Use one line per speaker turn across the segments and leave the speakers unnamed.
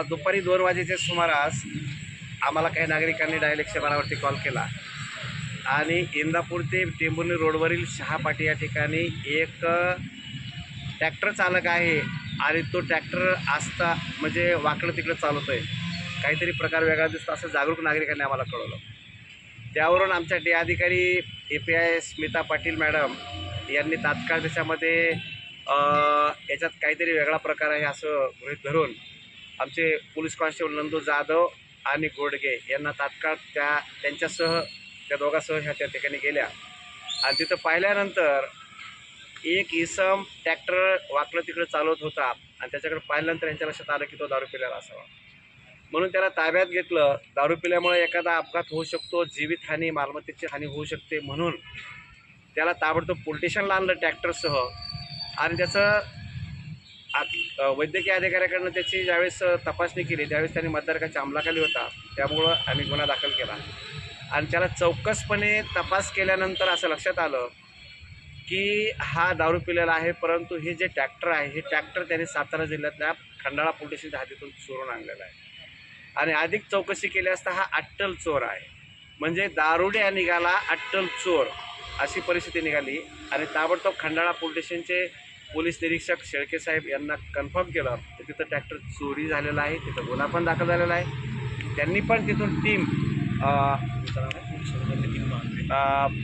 दुपारी 2 वाजेच्या सुमारास आम्हाला काही नागरिकांनी डायल 112वरती कॉल केला आणि इंदापूर ते टेंभुर्णी रोडवरील शहापाटी या ठिकाणी एक ट्रॅक्टर चालक आहे आणि तो ट्रॅक्टर आस्था म्हणजे वाकडं तिकडं चालवतो आहे, काहीतरी प्रकार वेगळा दिसतो असं जागरूक नागरिकांनी आम्हाला कळवलं। त्यावरून आमच्या डी अधिकारी API स्मिता पाटील मॅडम यांनी तात्काळ त्याच्यामध्ये याच्यात काहीतरी वेगळा प्रकार आहे असं गृहीत धरून आमचे पोलीस कॉन्स्टेबल नंदू जाधव आणि गोडगे यांना तात्काळ त्यांच्यासह त्या दोघांसह ह्या त्या ठिकाणी गेल्या आणि तिथं पाहिल्यानंतर एक इसम ट्रॅक्टर वाकडं तिकडं चालवत होता आणि त्याच्याकडे पाहिल्यानंतर यांच्या लक्षात आलं की तो दारू पिलेला असावा, म्हणून त्याला ताब्यात घेतलं। दारू पिल्यामुळे एखादा अपघात होऊ शकतो, जीवितहानी मालमत्तेची हानी होऊ शकते, म्हणून त्याला ताबडतोब पोलीस स्टेशनला आणलं ट्रॅक्टरसह आणि त्याचं वैद्यकीय अधिकाऱ्याकडनं त्याची ज्यावेळेस तपासणी केली त्यावेळेस त्यांनी मतदारकाच्या अंमलाखाली होता, त्यामुळं आम्ही गुन्हा दाखल केला आणि त्याला चौकसपणे तपास केल्यानंतर असं लक्षात आलं की हा दारू पिलेला आहे, परंतु हे जे ट्रॅक्टर आहे हे ट्रॅक्टर त्याने सातारा जिल्ह्यातल्या खंडाळा पोलीस स्टेशनच्या हद्दीतून चोरून आणलेला आहे आणि अधिक चौकशी केली असता हा अट्टल चोर आहे, म्हणजे दारुड्या निघाला अट्टल चोर अशी परिस्थिती निघाली आणि ताबडतोब खंडाळा पोलीस स्टेशनचे पोलीस निरीक्षक शेळके साहेब यांना कन्फर्म केलं तर तिथं ट्रॅक्टर चोरी झालेला आहे, तिथं गुन्हा पण दाखल झालेला आहे। त्यांनी पण तिथून टीम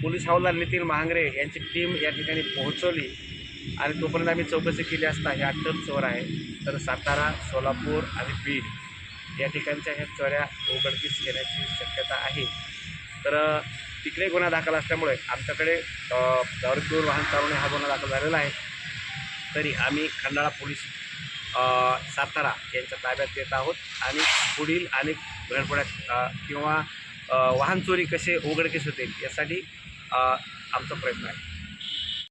पोलीस हवालदार नितीन महांगरे यांची टीम या ठिकाणी पोहोचवली आणि तोपर्यंत आम्ही चौकशी केली असता हे अट्टल चोर आहे, तर सातारा, सोलापूर आणि बीड या ठिकाणच्या ह्या चोऱ्या उघडकीस येण्याची शक्यता आहे। तर तिकडे गुन्हा दाखल असल्यामुळे आमच्याकडे दारू पिऊन वाहन चालवणे हा गुन्हा दाखल झालेला आहे, तरी आम्ही खंडाळा पोलीस सातारा यांच्या ताब्यात देत आहोत आणि पुढील अनेक घडपड्या किंवा वाहन चोरी कसे उघडकीस होतील यासाठी आमचा प्रयत्न आहे।